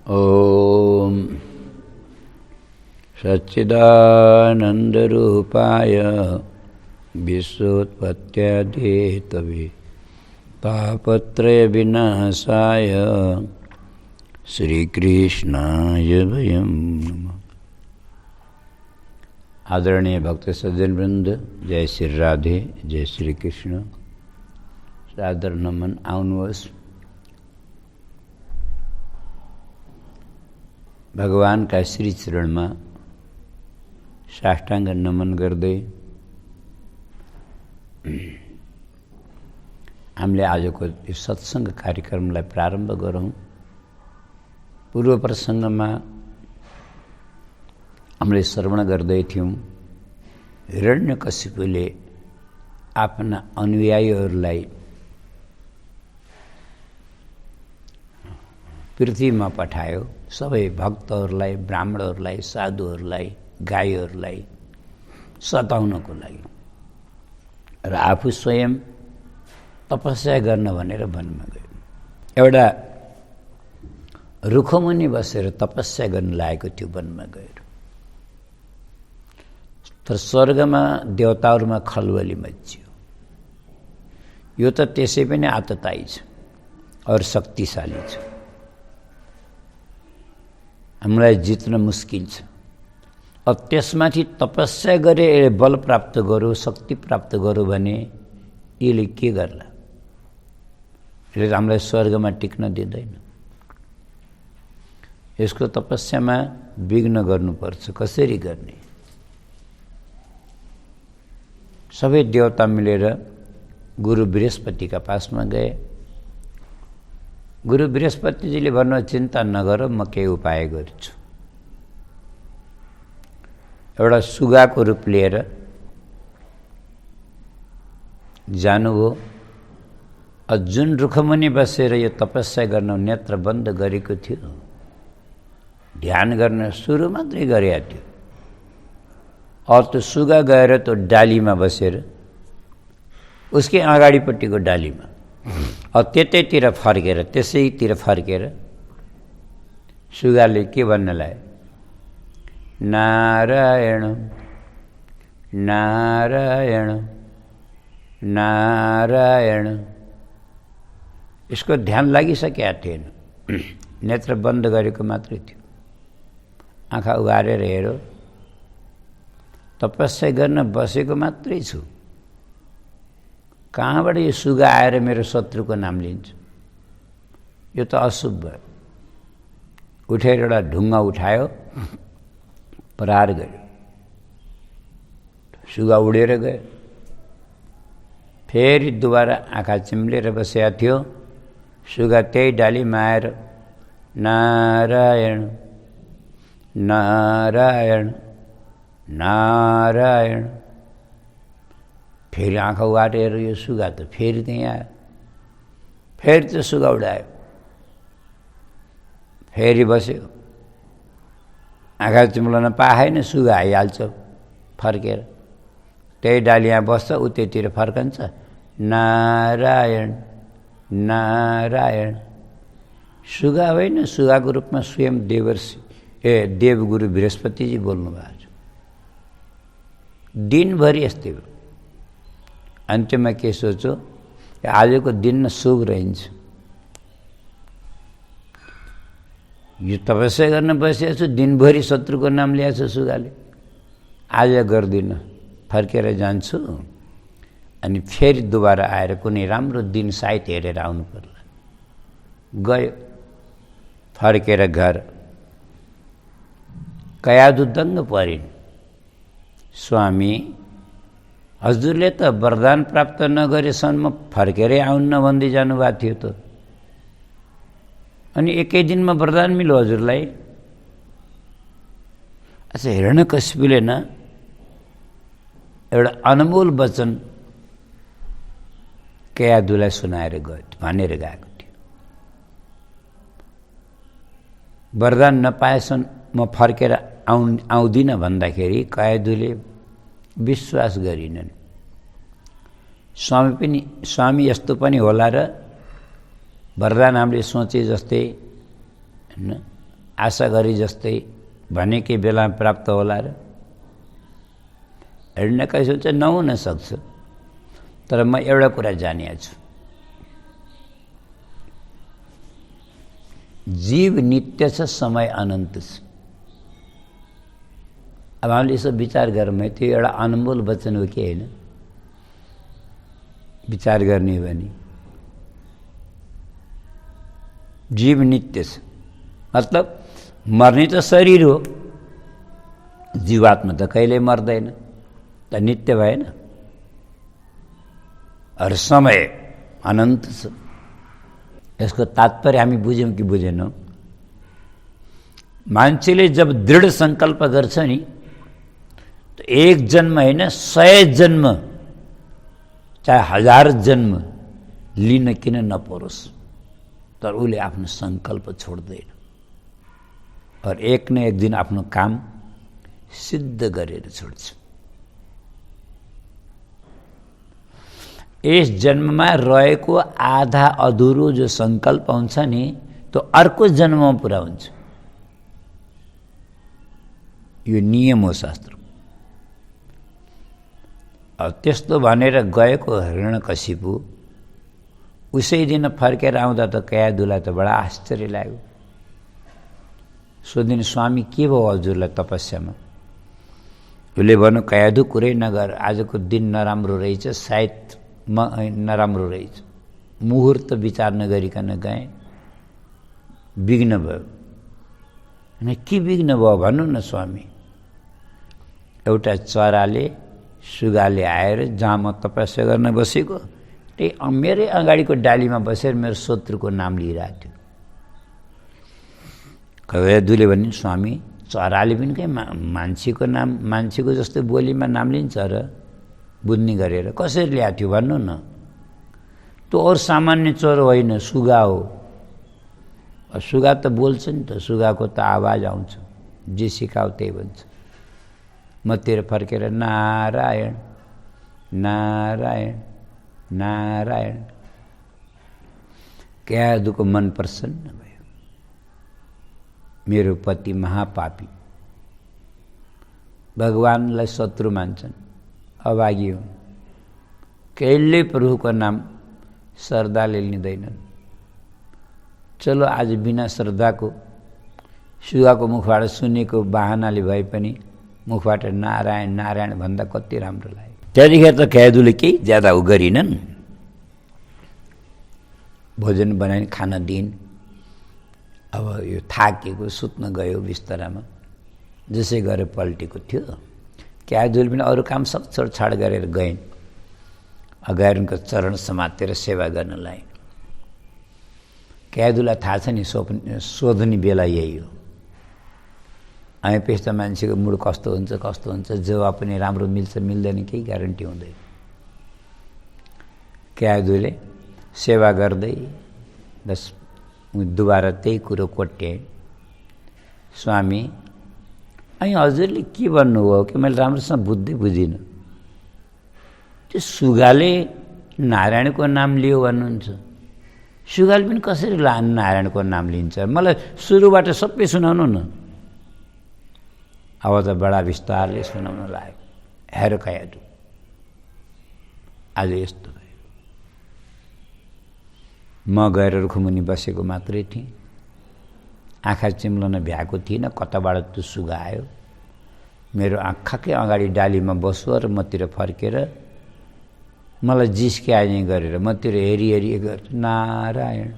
ओम सच्चिदानंदरूपाय विश्वोत्पत्त्यादिहेतवे तापत्रय विनाशाय श्रीकृष्णाय वयं नमः। आदरणीय भक्त सज्जन वृंद, जय श्री राधे, जय श्री कृष्ण। सादर नमन। आउनुहोस् भगवानका श्री चरणमा साष्टाङ्ग नमन गर्दै हामीले आजको यो सत्सङ्ग कार्यक्रमलाई प्रारम्भ गरौँ। पूर्व प्रसङ्गमा हामीले श्रवण गर्दै थियौँ हिरण्यकशिपुले आफ्ना अनुयायीहरूलाई पृथ्वीमा पठायो। सबै भक्तहरूलाई, ब्राह्मणहरूलाई, साधुहरूलाई, गाईहरूलाई सताउनको लागि र आफू स्वयं तपस्या गर्न भनेर वनमा गयो। एउटा रुखमुनि बसेर तपस्या गर्न लागेको थियो वनमा गएर। तर स्वर्गमा देवताहरूमा खलबली मच्चियो। यो त त्यसै पनि आततायी छ और शक्तिशाली छ, हामीलाई जित्न मुस्किल छ। अब त्यसमाथि तपस्या गरे बल प्राप्त गरौँ, शक्ति प्राप्त गरौँ भने यसले के गर्ला? यसले हामीलाई स्वर्गमा टिक्न दिँदैन। यसको तपस्यामा विघ्न गर्नुपर्छ। कसरी गर्ने? सबै देवता मिलेर गुरु बृहस्पतिका पासमा गए। गुरु बृहस्पतिजीले भन्नु, चिन्ता नगर, म केही उपाय गर्छु। एउटा सुगाको रूप लिएर जानुभयो। जुन रुखमुनि बसेर यो तपस्या गर्न नेत्र बन्द गरेको थियो, ध्यान गर्न सुरु मात्रै गरेको थियो। और त्यो सुगा गएर त्यो डालीमा बसेर, उसकै अगाडिपट्टिको डालीमा अब त्यतैतिर फर्केर, त्यसैतिर फर्केर सुगाले के भन्न लाग्यो? नारायण नारायण नारायण। यसको ध्यान लागिसकेका थिएन, नेत्र बन्द गरेको मात्रै थियो। आँखा उघारेर हेरो, तपस्या गर्न बसेको मात्रै छु, कहाँबाट यो सुगा आएर मेरो शत्रुको नाम लिन्छ? यो त अशुभ भयो। उठेर एउटा ढुङ्गा उठायो, प्रहार गर्यो। सुगा उडेर गयो। फेरि दुबारा आँखा चिम्लेर बसेका थियो। सुगा त्यही डालीमा आएर नारायण नारायण नारायण। फेरि आँखा उघारेर यो सुगा त फेरि त्यहीँ आयो। फेरि त्यो सुगा उडायो, फेरि बस्यो। आँखा चिम्लन पाएन, सुगा आइहाल्छ फर्केर। त्यही डाली यहाँ बस्छ, उतैतिर फर्कन्छ, नारायण नारायण। सुगा होइन, सुगाको रूपमा स्वयं देवगुरु बृहस्पतिजी बोल्नु भएको छ। दिनभरि यस्तै हो। अन्त्यमा के सोचो, आजको दिन शुभ रहन्छ। यो तपस्या गर्न बसेको छु, दिनभरि शत्रुको नाम ल्याएको छु सुगाले, आज गर्दिनँ, फर्केर जान्छु। अनि फेरि दुबारा आएर कुनै राम्रो दिन सायद हेरेर आउनु पर्ला। गयो, फर्केर घर। कयादु दङ्ग परिन्। स्वामी, हजुरले त वरदान प्राप्त नगरेसम्म फर्केरै आउन्न भन्दै जानुभएको थियो त, अनि एकै दिनमा वरदान मिल्यो हजुरलाई? अच्छा, हिरण्यकशिपुले न एउटा अनमोल वचन कयादुलाई सुनाएर गयो, भनेर गएको थियो। वरदान नपाएसम्म म फर्केर आउँदिनँ भन्दाखेरि कयादुले विश्वास गरिनन्। स्वामी यस्तो पनि होला र वरदान हामीले सोचे जस्तै हैन आशा गरे जस्तै भनेकै बेलामा प्राप्त होला र? हिँड्नकाइसो चाहिँ नहुन सक्छ। तर म एउटा कुरा जानिएको छु, जीव नित्य छ, समय अनन्त छ। अब हामीले यसो विचार गरौँ है, त्यो एउटा अनमोल वचन हो कि होइन? विचार गर्ने हो भने जीव नित्य छ, मतलब मर्ने त शरीर हो, जीवात्मा त कहिल्यै मर्दैन, त नित्य भएन। और समय अनन्त छ। यसको तात्पर्य हामी बुझ्यौँ कि बुझेनौँ? मान्छेले जब दृढ सङ्कल्प गर्छ नि, तो एक जन्म होइन 100 जन्म चाहे 1000 जन्म लिन किन नपरोस्, तर उसले आफ्नो सङ्कल्प छोड्दैन और एक न एक दिन आफ्नो काम सिद्ध गरेर छोड्छ। यस जन्ममा रहेको आधा अधुरो जो सङ्कल्प हुन्छ नि, तो अर्को जन्ममा पुरा हुन्छ। यो नियम हो शास्त्र। अब त्यस्तो भनेर गएको हिरण्यकशिपु उसै दिन फर्केर आउँदा त कयाधुलाई त बडा आश्चर्य लाग्यो। सोधिन्, स्वामी के भयो हजुरलाई तपस्यामा? उसले भन्यो, कयाधु कुरै नगर, आजको दिन नराम्रो रहेछ, सायद नराम्रो रहेछ। मुहुर्त विचार नगरिकन गएँ, विघ्न भयो। अनि के विघ्न भयो भन्नु न स्वामी? एउटा चराले, सुगाले आएर जहाँ म तपस्या गर्न बसेको त्यही मेरै अगाडिको डालीमा बसेर मेरो शत्रुको नाम लिइरहेको थियो। कयाधुले भनिन्, स्वामी चराले पनि कहीँ मान्छेको नाम, मान्छेको जस्तै बोलीमा नाम लिन्छ र? बुझ्ने गरेर कसरी ल्याएको थियो भन्नु न? त्यो अरू सामान्य चरो होइन, सुगा हो। सुगा त बोल्छ नि त, सुगाको त आवाज आउँछ, जे सिकाऊ त्यही भन्छ। मतिर फर्केर नारायण नारायण नारायण। कयाधुको मन प्रसन्न भयो। मेरो पति महापापी, भगवानलाई शत्रु मान्छन्, अभागी हुन्, कहिल्यै प्रभुको नाम श्रद्धाले लिँदैनन्। चलो आज बिना श्रद्धाको सुगाको मुखबाट सुनेको बहानाले भए पनि मुखबाट नारायण नारायण भन्दा कति राम्रो लाग्यो। त्यतिखेर त कयाधुले केही ज्यादा उ गरिनन्। भोजन बनाइन, खाना दिइन्। अब यो थाकेको सुत्न गयो बिस्तरामा, जसै गरेर पल्टेको थियो। कयाधुले पनि अरू काम सब छोडछाड गरेर गइन्, गएर उनको चरण समातेर सेवा गर्न लागिन्। कयाधुलाई थाहा छ नि सोध्ने बेला यही हो। आएपछि त मान्छेको मुड कस्तो हुन्छ, जवाब पनि राम्रो मिल्छ मिल्दैन केही ग्यारेन्टी हुँदैन। कयाधुले सेवा गर्दै बस दुबारा त्यही कुरो कोट्याए, स्वामी अनि हजुरले के भन्नुभयो कि मैले राम्रोसँग बुझ्दै बुझिनँ। त्यो सुगाले नारायणको नाम लियो भन्नुहुन्छ, सुगाले पनि कसरी नारायणको नाम लिन्छ? मलाई सुरुबाट सबै सुनाउनु न। अब त बडा विस्तारले सुनाउन लाग्यो। हेर कयाधु, आज यस्तो भयो। म गएर रुखमुनि बसेको मात्रै थिएँ, आँखा चिम्लन भ्याएको थिइनँ, कताबाट त्यो सुगा आयो, मेरो आँखाकै अगाडि डालीमा बस्यो र मतिर फर्केर मलाई जिस्क्याए गरेर मतिर हेरी नारायण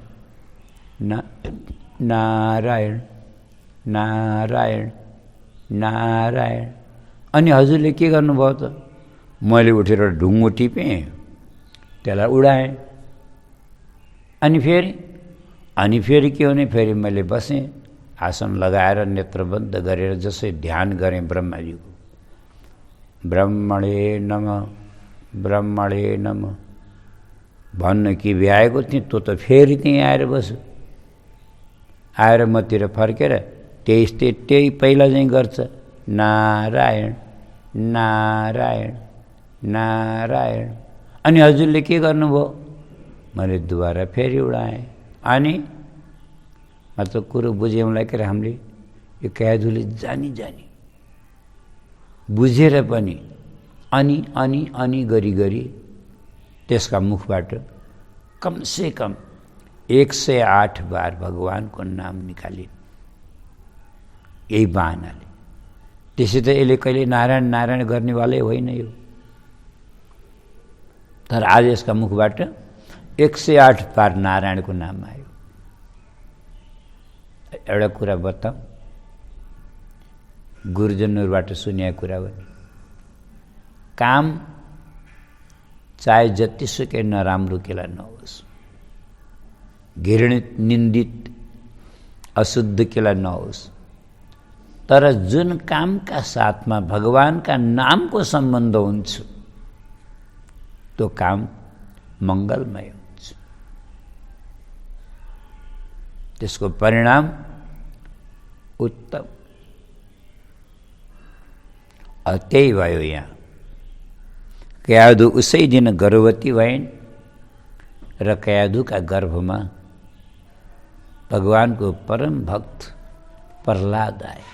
नारायण नारायण नारायण। अनि हजुरले के गर्नुभयो त? मैले उठेर ढुङ्गो टिपेँ, त्यसलाई उडाएँ। अनि फेरि के हुने? फेरि मैले बसेँ, आसन लगाएर नेत्रबन्ध गरेर जसै ध्यान गरेँ ब्रह्माजीको, ब्रह्मणे नमः ब्रह्मणे नमः भन्न कि भ्याएको थिएँ, त्यो त फेरि त्यहीँ आएर बस्यो। आएर मतिर फर्केर त्यही पहिला चाहिँ गर्छ, नारायण नारायण नारायण। अनि हजुरले के गर्नुभयो? मैले दुबारा फेरि उडाएँ। अनि मतलब कुरो बुझ्यौँला कि हामीले यो कयाधुले जानी जानी बुझेर पनि अनि अनि अनि गरी गरी त्यसका मुखबाट कमसे कम 108 बार भगवानको नाम निकालिन् यही बहानाले। त्यसै त यसले कहिले नारायण नारायण गर्नेवालै होइन यो, तर आज यसका मुखबाट 108 बार नारायणको नाम आयो। एउटा कुरा बताऊँ, गुरुजनहरूबाट सुनेको कुरा भने काम चाहे जतिसुकै नराम्रो केला नहोस्, घृणित निन्दित अशुद्ध केला नहोस्, तर जुन कामका साथमा भगवानका नामको सम्बन्ध हुन्छ त्यो काम मङ्गलमय हुन्छ, त्यसको परिणाम उत्तम। त्यही भयो यहाँ कयाधु उसै दिन गर्भवती भइन् र कयाधुका गर्भमा भगवानको परम भक्त प्रहलाद आए।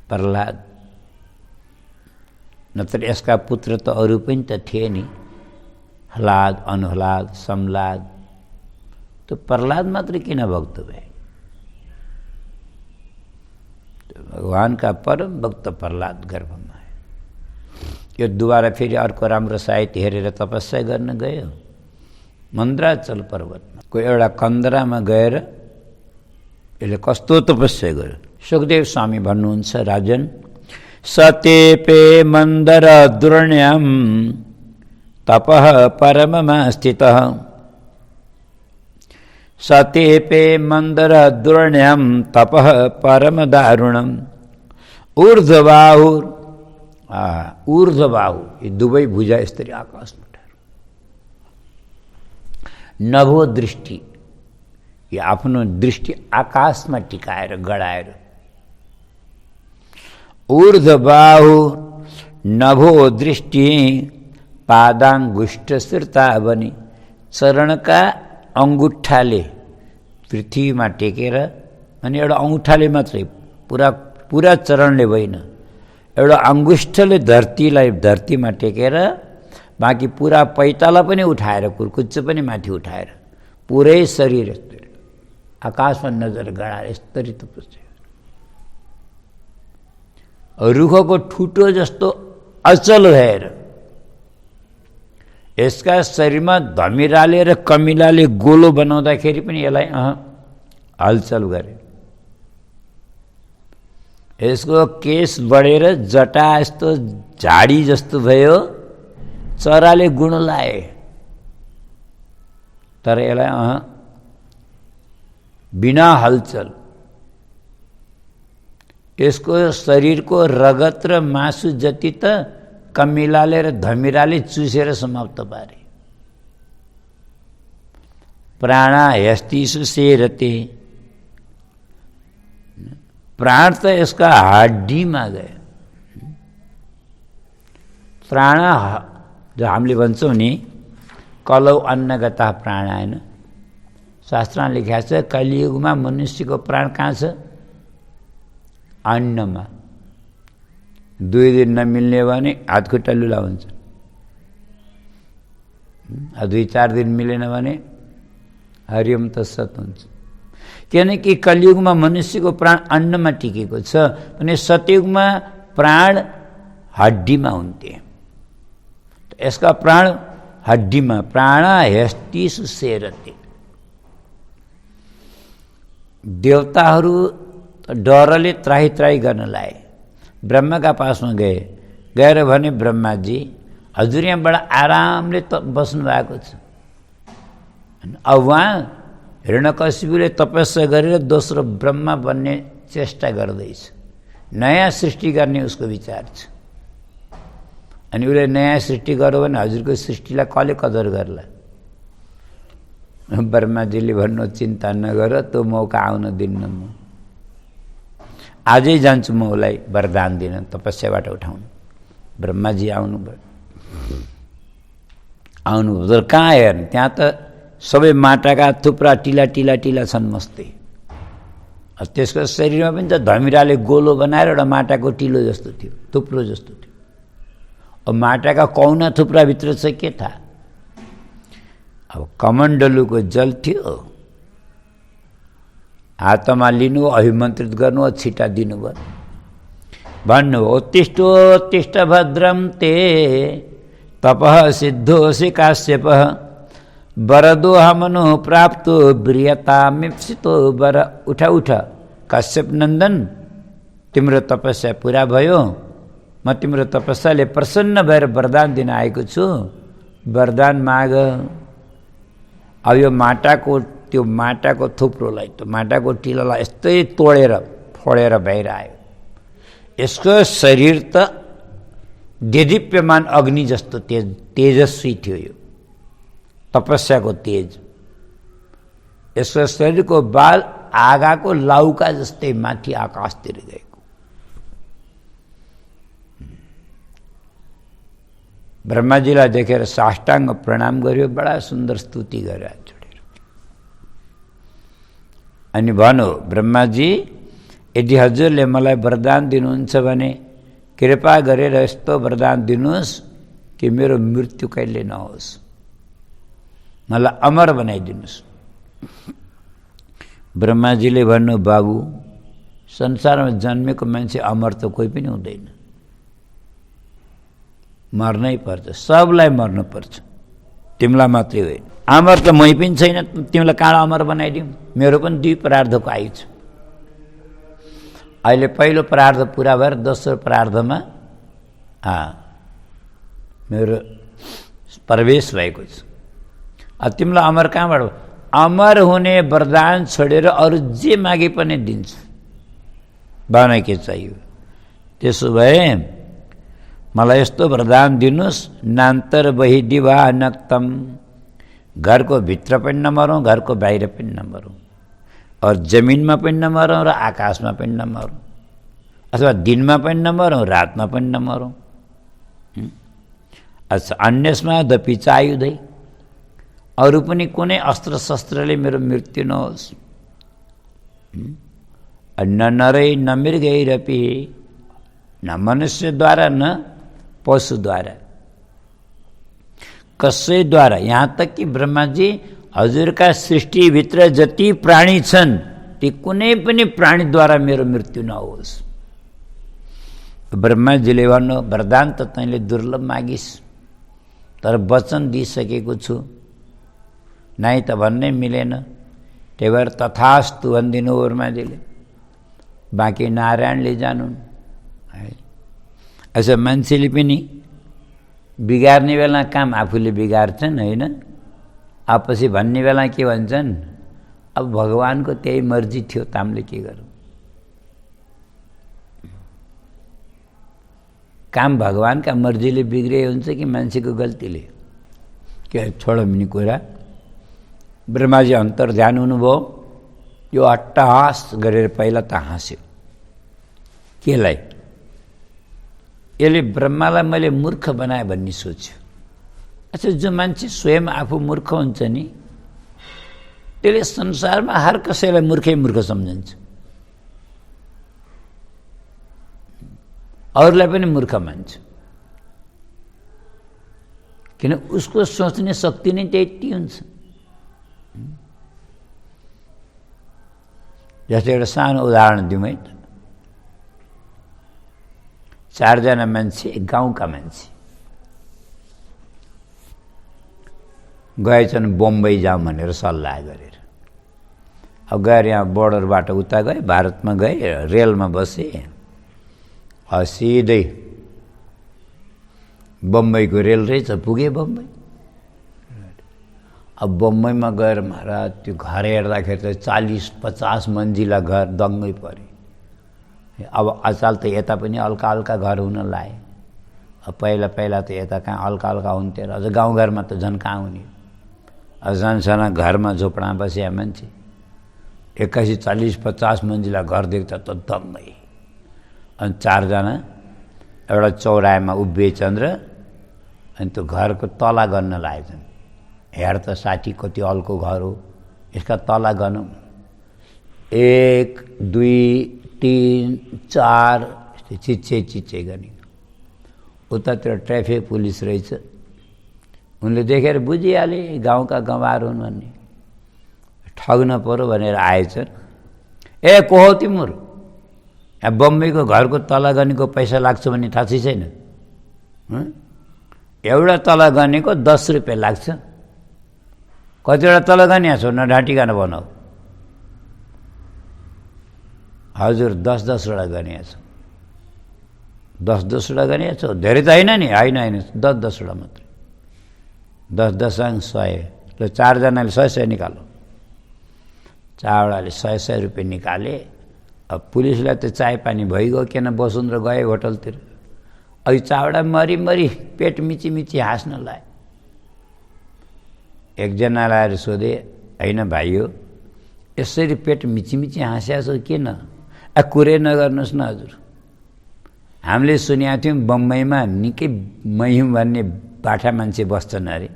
प्रहलाद नत्र यसका पुत्र त अरू पनि त थिए नि, हलाद, अनुहलाद, समलाद, तो प्रहलाद मात्र किन भक्त भए? भगवान का परम भक्त प्रहलाद गर्भमा आए। यो दुबारा फेरि अर्को राम्रो साहित्य हेरेर तपस्या गर्न गयो मन्द्राचल पर्वतमा, कोही एउटा कन्दरामा गएर यसले कस्तो तपस्या गर्यो। सुखदेव स्वामी भन्नुहुन्छ, राजन सतेपे मन्दर दुर्ण्याम तपः परममा स्थितः, सतेपे मन्दर दुर्ण्याम तपः परम दारुणम, ऊर्ध्वबाहुर ऊर्ध्वबाहु ये दुवै भुजा यसरी आकाशमा उठाएर, नभो दृष्टि ये आफ्नो दृष्टि आकाशमा टिकाएर गडाएर, ऊर्ध्वबाहु नभो दृष्टि पादाङ्गुष्ठ श्रुता बनी, चरणका अंगुठाले पृथ्वीमा टेकेर, अनि एउटा अंगुठाले मात्रै, पुरा चरणले होइन, एउटा अंगुष्ठले धरतीमा टेकेर, बाँकी पुरा पैताला पनि उठाएर, कुर्कुच्च पनि माथि उठाएर, पुरै शरीर यस्तरी आकाशमा नजर गडाएर यस्तरी तपस्या। रुखको ठुटो जस्तो अचल भएर यसका शरीरमा धमिराले र कमिलाले गोलो बनाउँदाखेरि पनि यसलाई हलचल गरे। यसको केस बढेर जटा यस्तो झाडी जस्तो भयो, चराले गुण लाए, तर यसलाई बिना हलचल, यसको शरीरको रगत र मासु जति त कमिलाले र धमिराले चुसेर समाप्त पारे। प्राणा यस्तिसु सेरते, प्राण त यसका हड्डीमा गयो। प्राण जो हामीले भन्छौँ नि, कलौ अन्नगता प्राणायन, शास्त्रमा लेखेको छ कलियुगमा मनुष्यको प्राण कहाँ छ? अन्नमा। 2 दिन नमिल्ने भने हात खुट्टा लुला हुन्छ, 2-4 दिन मिलेन भने हरिओम तत्सत हुन्छ। किनकि कलियुगमा मनुष्यको प्राण अन्नमा टिकेको छ भने सतयुगमा प्राण हड्डीमा हुन्थे। यसका प्राण हड्डीमा, प्राण हेस्टिसु सेरते। देवताहरू डरले त्राही त्राही गर्न लाए, ब्रह्माका पासमा गएर भने, ब्रह्माजी हजुर यहाँ बडा आरामले बस्नु भएको छ। अब उहाँ हिरण्यकशिपुले तपस्या गरेर दोस्रो ब्रह्मा बन्ने चेष्टा गर्दैछ, नयाँ सृष्टि गर्ने उसको विचार छ। अनि उसले नयाँ सृष्टि गर्यो भने हजुरको सृष्टिलाई कसले कदर गर्ला? ब्रह्माजीले भन्नु, चिन्ता नगर, त्यो मौका आउन दिन्न, म आजै जान्छु म उसलाई वरदान दिन, तपस्याबाट उठाउनु। ब्रह्माजी आउनुभयो, तर कहाँ हेर्ने, त्यहाँ त सबै माटाका थुप्रा टिला टिला टिला छन् मस्तै। त्यसको शरीरमा पनि त धमिराले गोलो बनाएर एउटा माटाको टिलो जस्तो थियो, थुप्रो जस्तो थियो। अब माटाका कौना थुप्राभित्र चाहिँ के थाहा। अब कमण्डलुको जल थियो, हातमा लिनु, अभिमन्त्रित गर्नु, छिटा दिनुभयो, भन्नु उत्तिष्ठोत्तिष्ठ भद्रम ते तपः सिद्धोऽसि काश्यपः वरदो हमनो प्राप्तो ब्रियतामीप्सितो वर। उठ उठ काश्यप नन्दन, तिम्रो तपस्या पुरा भयो, म तिम्रो तपस्याले प्रसन्न भएर वरदान दिन आएको छु, वरदान माग। अब यो माटाको थुप्रोलाई, त्यो माटाको टिलोलाई यस्तै तोडेर फोडेर बाहिर आयो। यसको शरीर त देदीप्यमान अग्नि जस्तो तेजस्वी थियो, यो तपस्याको तेज। यसको शरीरको बाल आगाको लाउका जस्तै माथि आकाशतिर गएको। ब्रह्माजीलाई देखेर साष्टाङ्ग प्रणाम गर्यो, बडा सुन्दर स्तुति गरेर जोडेर। अनि भन्यो, ब्रह्माजी यदि हजुरले मलाई वरदान दिनुहुन्छ भने कृपा गरेर यस्तो वरदान दिनुहोस् कि मेरो मृत्यु कहिले नहोस्, मलाई अमर बनाइदिनुहोस्। ब्रह्माजीले भन्नु, बाबु संसारमा जन्मेको मान्छे अमर त कोही पनि हुँदैन, मर्नै पर्छ, सबलाई मर्नुपर्छ, तिमीलाई मात्रै होइन। अमर त मै पनि छैन, तिमीलाई कहाँ अमर बनाइदिउँ, मेरो पनि 2 प्रार्धको आयु छ। अहिले पहिलो प्रार्ध पुरा भएर दोस्रो प्रार्धमा मेरो प्रवेश भएको छ। तिमीलाई अमर कहाँबाट? अमर हुने वरदान छोडेर अरू जे मागे पनि दिन्छु, भन के चाहियो। त्यसो भए मलाई यस्तो वरदान दिनुहोस्, नान्तर बहि दिवा नक्तम, घरको भित्र पनि नमरौँ, घरको बाहिर पनि नमरौँ, और जमिनमा पनि नमरौँ र आकाशमा पनि नमरौँ, अथवा दिनमा पनि नमरौँ, रातमा पनि नमरौँ। अच्छा, अन्यस्मा दपि चायुधै, अरू पनि कुनै अस्त्र शस्त्रले मेरो मृत्यु नहोस्। न नरै न मृगैरपि, न मनुष्यद्वारा न पशुद्वारा, कसैद्वारा, यहाँ तक कि ब्रह्माजी हजुरका सृष्टिभित्र जति प्राणी छन् ती कुनै पनि प्राणीद्वारा मेरो मृत्यु नहोस्। ब्रह्माजीले भन्नु, वरदान त तैँले दुर्लभ मागिस्, तर वचन दिइसकेको छु, नाइ त भन्नै मिलेन। त्यही भएर तथास्तु भनिदिनु ब्रह्माजीले, बाँकी नारायणले जानुन्। यसो मान्छेले पनि बिगार्ने बेला काम आफूले बिगार्छन् होइन, आपसी भन्ने बेला के भन्छन्, अब भगवानको त्यही मर्जी थियो त हामीले के गरौँ। काम भगवानका मर्जीले बिग्रे हुन्छ कि मान्छेको गल्तीले? के छोडो मिनी कुरा। ब्रह्माजी अन्तर ध्यान हुनुभयो, यो अट्टहास गरेर पहिला त हाँस्यो। केलाई? यसले ब्रह्मालाई मैले मूर्ख बनाएँ भन्ने सोच्यो। अच्छा, जो मान्छे स्वयं आफू मूर्ख हुन्छ नि, त्यसले संसारमा हर कसैलाई मूर्खै मूर्ख सम्झन्छ, अरूलाई पनि मूर्ख मान्छ, किन उसको सोच्ने शक्ति नै त्यति हुन्छ। जस्तै एउटा सानो उदाहरण दिउँ है त। 4 जना मान्छे, गाउँका मान्छे गएछन् बम्बई जाउँ भनेर सल्लाह गरेर। अब गएर यहाँ बोर्डरबाट उता गए, भारतमा गए, रेलमा बसे, सिधै बम्बईको रेल रहेछ, पुगे बम्बई। अब बम्बईमा गएर महाराज त्यो घर हेर्दाखेरि त 40-50 मन्जिला घर दङ्गै परे। अब आजकल त यता पनि हल्का हल्का घर हुन लाए, पहिला पहिला त यता कहाँ हल्का हल्का हुन्थ्यो, अझ गाउँघरमा त झन् कहाँ हुने। साना घरमा झोपडा बसिया मान्छे 81 40-50 मन्जिला घर देख्दा त दङ्गै। अनि 4 जना एउटा चौरायामा उभिएछन् र अनि त्यो घरको तला गर्न लागेछन्। हेर त साथी कति हल्को घर हो, यसका तला गनौँ। 1 2 3 4 चिच्चे गर्ने। उतातिर ट्राफिक पुलिस रहेछ, उनले देखेर बुझिहाले गाउँका गँवार हुन् भन्ने, ठग्न पर्यो भनेर आएछन्। ए को हो तिम्रो? यहाँ बम्बईको घरको तलगनीको पैसा लाग्छ भन्ने थाहा छैन? एउटा तलगनीको 10 रुपियाँ लाग्छ। कतिवटा तलगनी छौ न ढाँटिकन बनाऊ। हजुर 10 वटा गनिया छ। 10 वटा गनिया छ, धेरै त होइन नि, होइन 10 वटा मात्रै। 10 अंक 100, ल 4 जनाले 100 निकालो। 4 वटाले 100 रुपियाँ निकाले। अब पुलिसलाई त चाय पानी भइगयो, किन बसुन् र गए होटलतिर। अहिले चावडा मरी पेट मिची हाँस्न लाए। एकजनालाई आएर सोधे, होइन भाइ हो यसरी पेट मिची हाँस्या छौ किन? कुरै नगर्नुहोस् न हजुर, हामीले सुनेका थियौँ बम्बईमा निकै महिम भन्ने बाठा मान्छे बस्छन् अरे,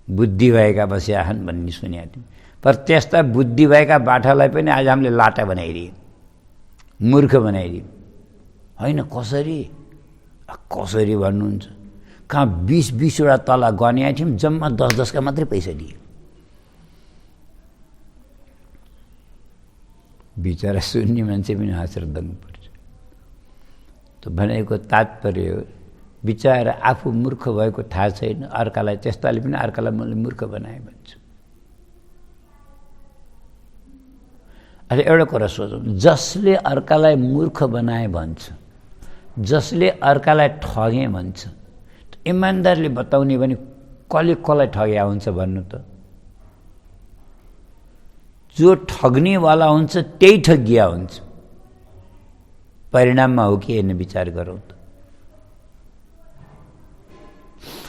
बुद्धि भएका बसिया छन् भन्ने सुनेका थियौँ। पर त्यस्ता बुद्धि भएका बाठालाई पनि आज हामीले लाटा बनाइदियौँ, मूर्ख बनाइदियौँ। होइन कसरी भन्नुहुन्छ? कहाँ 20 वटा तला गनिया थियौँ, जम्मा 10 का मात्रै पैसा दिए। बिचरा सुन्ने मान्छे पनि हाँसेर दङ्ग पर्छ। त भनेको तात्पर्य हो, बिचरा आफू मूर्ख भएको थाहा छैन, अर्कालाई त्यस्ताले पनि अर्कालाई मैले मूर्ख बनाए भन्छ। अहिले एउटा कुरा सोचौँ, जसले अर्कालाई मूर्ख बनाए भन्छ, जसले अर्कालाई ठगे भन्छ, इमान्दारले बताउने भने कसलाई ठग्या हुन्छ भन्नु त? जो ठग्नेवाला हुन्छ त्यही ठगिया हुन्छ। परिणाममा हो कि हेर्ने विचार गरौँ त।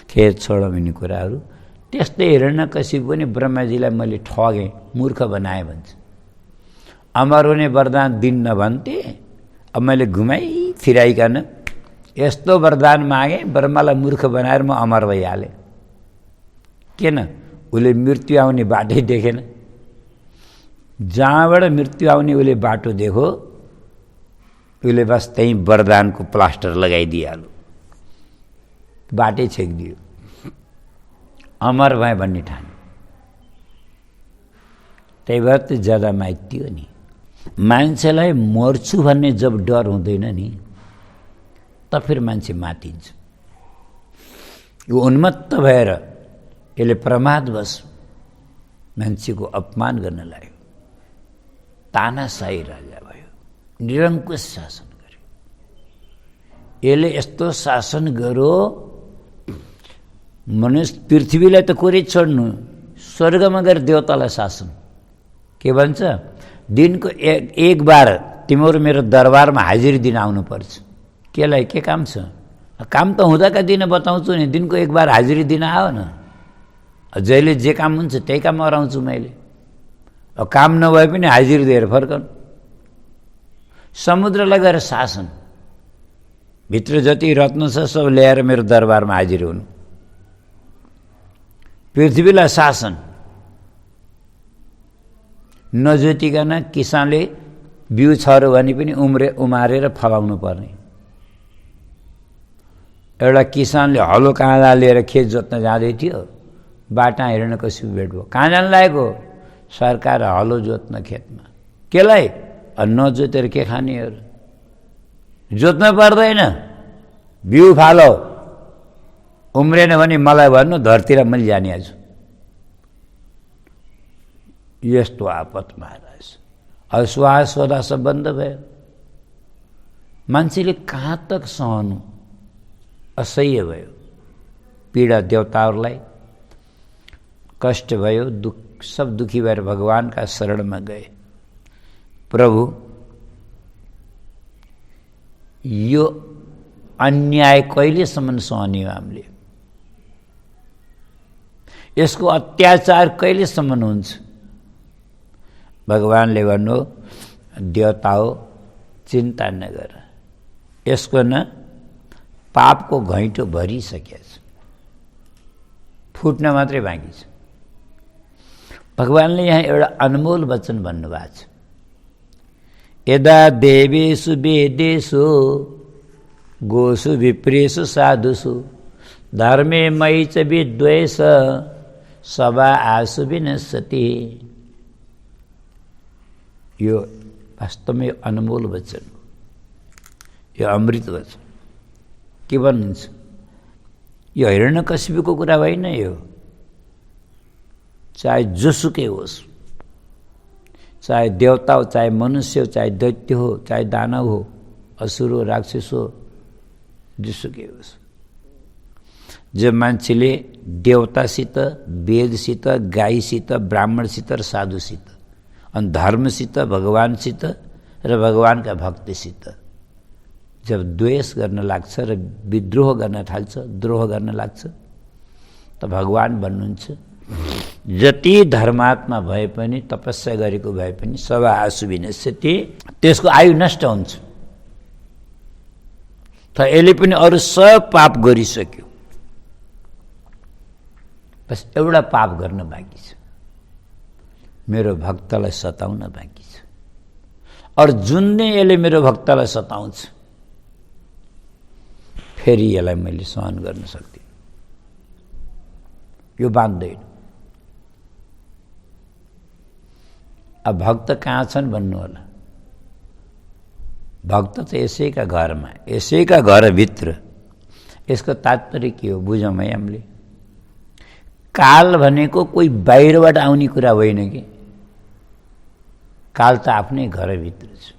खेर छोडौँ यिनी कुराहरू। त्यस्तै हिरण्यकशिपु पनि ब्रह्माजीलाई मैले ठगेँ, मूर्ख बनाएँ भन्छ। अमर हुने वरदान दिन्न भन्थे, अब मैले घुमाइ फिराइकन यस्तो वरदान मागेँ, ब्रह्मालाई मूर्ख बनाएर म अमर भइहालेँ। किन? उसले मृत्यु आउने बाटै देखेन। जहाँबाट मृत्यु आउने उसले बाटो देखो, उसले बस त्यहीँ वरदानको प्लास्टर लगाइदिइहाल्यो, बाटै छेकिदियो, अमर भए भन्ने ठान्यो। त्यही भएर त ज्यादा माइतियो नि। मान्छेलाई मर्छु भन्ने जब डर हुँदैन नि, त फेरि मान्छे मातिन्छ। यो उन्मत्त भएर यसले प्रमादवश मान्छेको अपमान गर्न लाग्यो। तानाशाही राजा भयो, निरङ्कुश शासन गर्यो। यसले यस्तो शासन गर्यो, मनुष्य पृथ्वीलाई त कोरी छोड्नु, स्वर्गमा गएर देवतालाई शासन। के भन्छ? दिनको एक बार तिम्रो मेरो दरबारमा हाजिरी दिन आउनुपर्छ। केलाई के काम छ? काम त हुँदाका दिन बताउँछु नि, दिनको एक बार हाजिरी दिन आयो न। जहिले जे काम हुन्छ त्यही काम गराउँछु मैले। अब काम नभए पनि हाजिरी दिएर फर्कनु। समुद्र लगाएर शासन, भित्र जति रत्न छ सब ल्याएर मेरो दरबारमा हाजिर हुनु। पृथ्वीलाई शासन, नजोतिकन किसानले बिउ छर्यो भने पनि उमारेर फलाउनु पर्ने। एउटा किसानले हलो काँडा लिएर खेत जोत्न जाँदै थियो, बाटा हिरण्यकशिपु भेट भयो। कहाँ जान लागेको? सरकार हलो जोत्न खेतमा। केलाई? नजोतेर के खानेहरू? जोत्न पर्दैन, बिउ फालो, उम्रेन भने मलाई भन्नु, धरती र मैले जाने छु। यस्तो आपत महाराज। अब श्वास स्वदा सब बन्द भयो। मान्छेले कहाँ तक सहनु? असह्य भयो। पीडा देवताहरूलाई कष्ट भयो, सब दुखी भएर भगवानका शरणमा गए। प्रभु, यो अन्याय कहिलेसम्म सहने हो हामीले? यसको अत्याचार कहिलेसम्म हुन्छ? भगवानले भन्नु, देवता हो चिन्ता नगर, यसको न पापको घैँटो भरिसकेछ, फुट्न मात्रै बाँकी छ। भगवानले यहाँ एउटा अनमोल वचन भन्नुभएको छ। यदा देवेषु वेदेषु गोषु विप्रेषु साधुषु धर्मे मयि च विद्वेष सभा आसु विनश्यति। यो वास्तवमै अनमोल वचन, यो अमृत वचन। के भन्नुहुन्छ? यो हिरण्यकशिपुको कुरा होइन, यो चाहे जोसुकै होस्, चाहे देवता हो, चाहे मनुष्य हो, चाहे दैत्य हो, चाहे दानव हो, असुर हो, राक्षस हो, जोसुकै होस्, जो मान्छेले देवतासित, वेदसित, गाईसित, ब्राह्मणसित र साधुसित अनि धर्मसित, भगवानसित र भगवानका भक्तसित जब द्वेष गर्न लाग्छ र विद्रोह गर्न थाल्छ, द्रोह गर्न लाग्छ, त भगवान भन्नुहुन्छ जति धर्मात्मा भए पनि, तपस्या गरेको भए पनि सभा आसु विनश्यति, त्यसको आयु नष्ट हुन्छ। त यसले पनि अरू सब पाप गरिसक्यो, बस एउटा पाप गर्न बाँकी छ, मेरो भक्तलाई सताउन बाँकी छ। अरू जुन नै यसले मेरो भक्तलाई सताउँछ फेरि यसलाई मैले सहन गर्न सक्दिनँ, यो बाँध्दैन। अब भक्त कहाँ छन् भन्नु होला? भक्त त यसैका घरमा, यसैका घरभित्र। यसको तात्पर्य के हो बुझौँ है हामीले। काल भनेको कोही बाहिरबाट आउने कुरा होइन कि, काल त आफ्नै घरभित्र छ।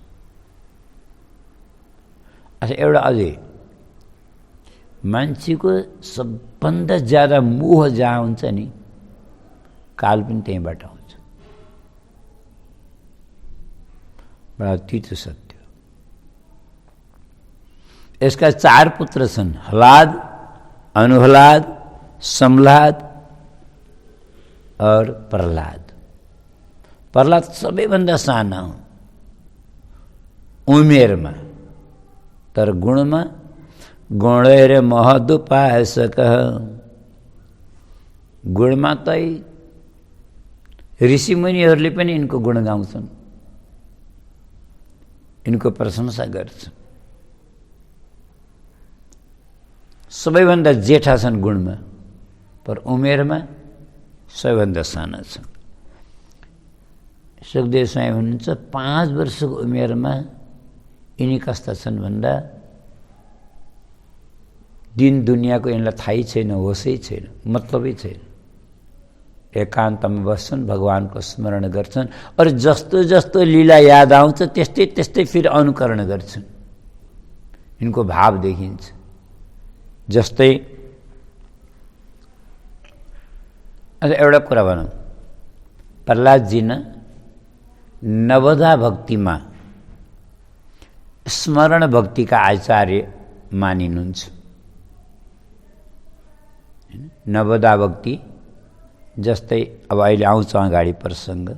अच्छा, एउटा अझै मान्छेको सबभन्दा ज्यादा मोह जहाँ हुन्छ नि, काल पनि त्यहीँबाट आउँछ। बडा तीतो सत्य। यसका 4 पुत्र छन्, हलाद, अनुहलाद, सम्लाद और प्रहलाद। प्रहलाद सबैभन्दा साना हो उमेरमा, तर गुणमा गुणैर महदुपासक। गुणमा त ऋषिमुनिहरूले पनि यिनको गुण गाउँछन्, यिनको प्रशंसा गर्छन्। सबैभन्दा जेठा छन् गुणमा, पर उमेरमा सबैभन्दा साना छन्। सुखदेव स्वामी भन्नुहुन्छ 5 वर्षको उमेरमा यिनी कस्ता छन् भन्दा दिन दुनियाँको यिनलाई थाहै छैन, होसै छैन, मतलबै छैन। एकान्तमा बस्छन्, भगवानको स्मरण गर्छन्, अरू जस्तो जस्तो लीला याद आउँछ त्यस्तै त्यस्तै फेरि अनुकरण गर्छन्। यिनको भाव देखिन्छ। जस्तै एउटा कुरा भनौँ, प्रहलादजी नवधा भक्तिमा स्मरण भक्तिका आचार्य मानिनुहुन्छ। नवधा भक्ति जस्तै अब अहिले आउँछ अगाडि प्रसङ्ग,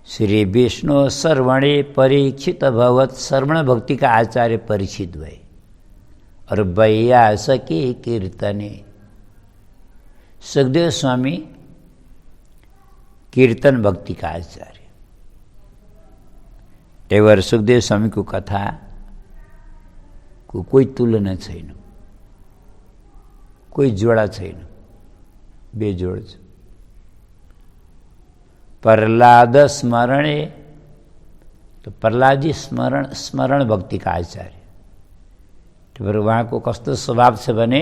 श्री विष्णु श्रवणे परीक्षित भवत। श्रवण भक्तिका आचार्य परीक्षित भए। और वैयासकी कीर्तने, सुखदेव स्वामी कीर्तन भक्ति का आचार्य। एवर सुखदेव स्वामी को कथा को कोई तुलना छैन, कोई जोड़ा छैन, बेजोड़ छ। प्रहलाद स्मरणे, तो प्रहलाद जी स्मरण भक्ति का आचार्य। तो वहाँ को कस्तो स्वभाव छ भने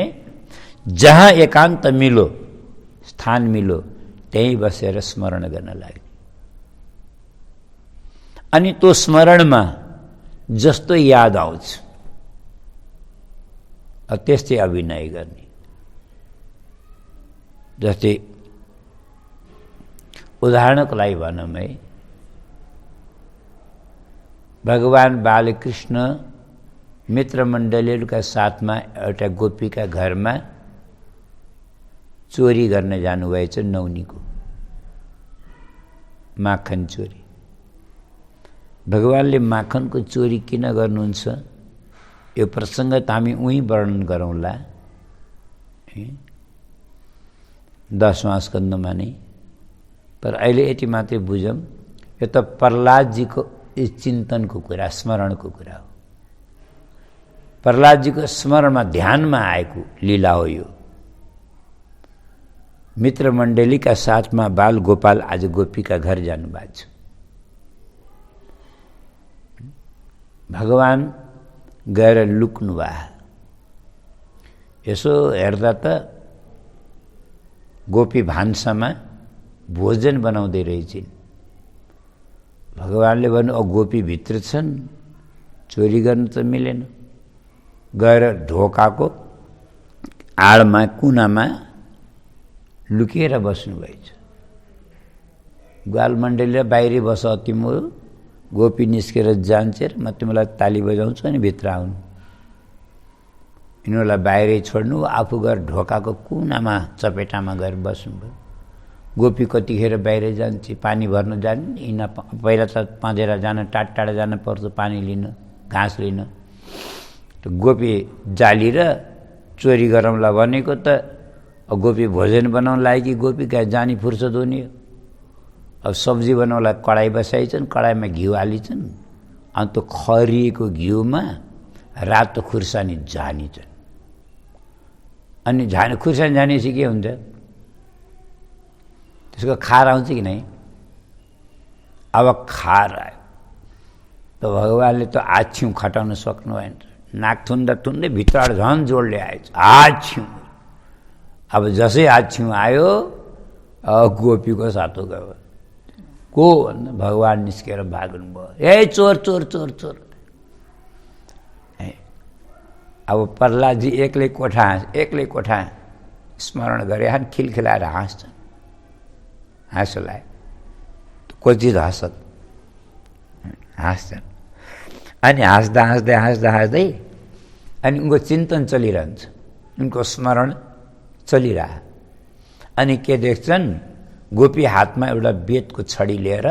जहाँ एकान्त मिलो, स्थान मिलो, त्यही बसेर स्मरण गर्न लाग्ने। अनि त्यो स्मरणमा जस्तो याद आउँछ त्यस्तै अभिनय गर्ने। जस्तै उदाहरणको लागि भनौँ है, भगवान बालकृष्ण मित्रमण्डलीहरूका साथमा एउटा गोपीका घरमा चोरी गर्न जानुभएछ, नौनीको माखन चोरी। भगवानले माखनको चोरी किन गर्नुहुन्छ यो प्रसङ्ग त हामी उही वर्णन गरौँला 10वां स्कन्धमा नै, तर अहिले यति मात्रै बुझौँ। यो त प्रहलादजीको चिन्तनको कुरा, स्मरणको कुरा हो। प्रहलादजीको स्मरणमा ध्यानमा आएको लीला हो यो। मित्रमण्डलीका साथमा बाल गोपाल आज गोपीका घर जानुभएको छ। भगवान गएर लुक्नु भयो। यसो हेर्दा त गोपी भान्सामा भोजन बनाउँदै रहेछन्। भगवानले भन्नु गोपी भित्र छन्, चोरी गर्नु त मिलेन। गएर ढोकाको आडमा कुनामा लुकेर बस्नुभएछ। ग्वाल मण्डलीले बाहिर बस, तिम्रो गोपी निस्केर जान्छ र म तिमीलाई ताली बजाउँछु अनि भित्र आउनु। यिनीहरूलाई बाहिरै छोड्नु, आफू गएर ढोकाको कुनामा चपेटामा गएर बस्नुभयो। गोपी कतिखेर बाहिर जान्छ, पानी भर्नु जाने, यिनी पहिला त पँधेर जान टाढा जान पर्छ पानी लिन, घाँस लिन। गोपी जाली र चोरी गरौँला भनेको त गोपी भोजन बनाउन लाग्यो कि गोपी कहाँ जानी फुर्सद हुने हो। अब सब्जी बनाउनलाई कडाई बसाइछन्, कडाईमा घिउ हालिछन्, अनि त्यो खरिएको घिउमा रातो खुर्सानी झानिछन्। अनि खुर्सानी झानेपछि के हुन्छ? त्यसको खार आउँछ कि नै? अब खार आयो त भगवानले त आछ्यौँ खटाउन सक्नु भएन। नाक थुन्दा थुन्दै भित्रबाट झन् जोडले आएछ, आछ्यौँ। अब जसै आछ्यौँ आयो, गोपीको सातो गयो। को भन्दा भगवान निस्केर भाग्नु भयो। ए चोर चोर चोर चोर। अब प्रहलादजी एक्लै कोठा स्मरण गरे, खिलखिलाएर हाँस्छन्। हाँसो लाए क्वचित हाँस्छन्। अनि हाँस्दै अनि उनको चिन्तन चलिरहन्छ, उनको स्मरण चलिरह। अनि के देख्छन्? गोपी हातमा एउटा बेतको छडी लिएर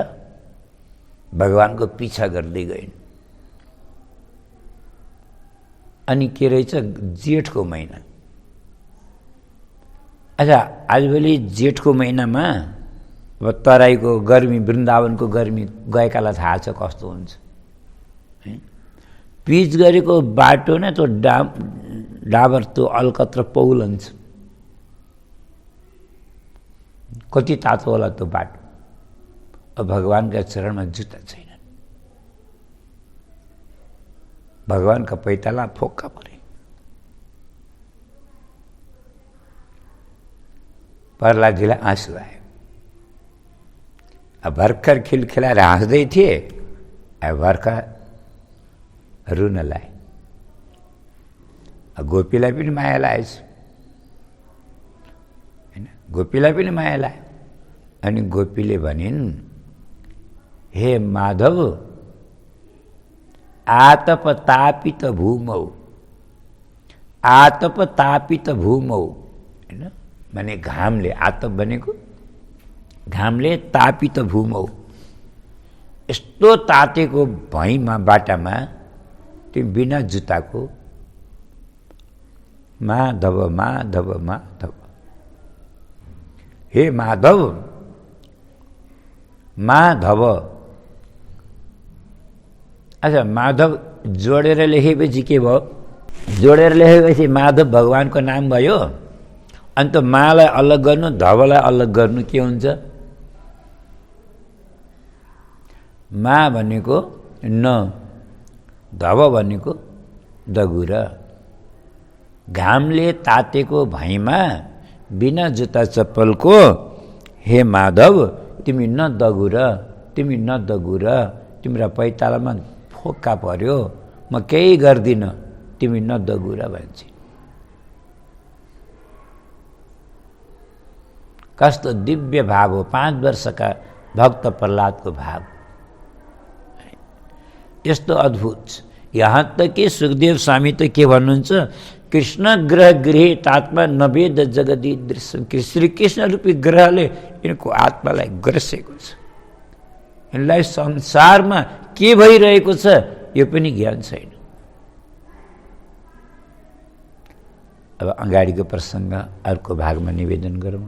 भगवानको पिछा गर्दै गइन्। अनि के रहेछ? जेठको महिना। अच्छा, आजभोलि जेठको महिनामा अब तराईको गर्मी, वृन्दावनको गर्मी गएकालाई थाहा छ कस्तो हुन्छ। पिच गरेको बाटो नै त्यो डाबर त्यो अलकत्र पौलन्छ। कति तातो होला त्यो बाटो। अब भगवानका चरणमा जुत्ता छैनन्। भगवानका पैताला फोक्का परे। प्रहलादजीलाई आँसु आयो। अब भर्खर खिलखिलाएर हाँस्दै थिए, अब भर्खर रुन लाए। गोपीलाई पनि माया लागेछ, हैन? गोपीलाई पनि माया लाग्यो। अनि गोपीले भनिन्, हे माधव, आतप तापित भूमौ, आतप तापित भूमौ, हैन? माने घामले, आतप भनेको घामले, तापित भूमौ, यस्तो तातेको भैँमा बाटामा तिमी बिना जुत्ताको माधव माधव माधव, हे माधव माधव। अच्छा, माधव जोडेर लेखेपछि के भयो? जोडेर लेखेपछि माधव भगवानको नाम भयो। अनि त मालाई अलग गर्नु, धवलाई अलग गर्नु के हुन्छ? मा भनेको न, धव भनेको दगुरा। घामले तातेको भैँमा बिना जुत्ता चप्पलको हे माधव तिमी न दगुर, तिमी न दगुर, तिम्रा पैतालामा फोक्का पर्यो, म केही गर्दिन, तिमी न दगुर भन्छ। कस्तो दिव्य भाव हो 5 वर्षका भक्त प्रहलादको भाव। यस्तो अद्भुत। यहाँ तक कि सुखदेव स्वामी त के भन्नुहुन्छ? कृष्ण ग्रह गृहित आत्मा नवेद जगदी दृश्य। श्री कृष्ण रूपी ग्रहले यिनको आत्मालाई ग्रसेको छ। यिनलाई संसारमा के भइरहेको छ यो पनि ज्ञान छैन। अब अगाडिको प्रसङ्ग अर्को भागमा निवेदन गरौँ।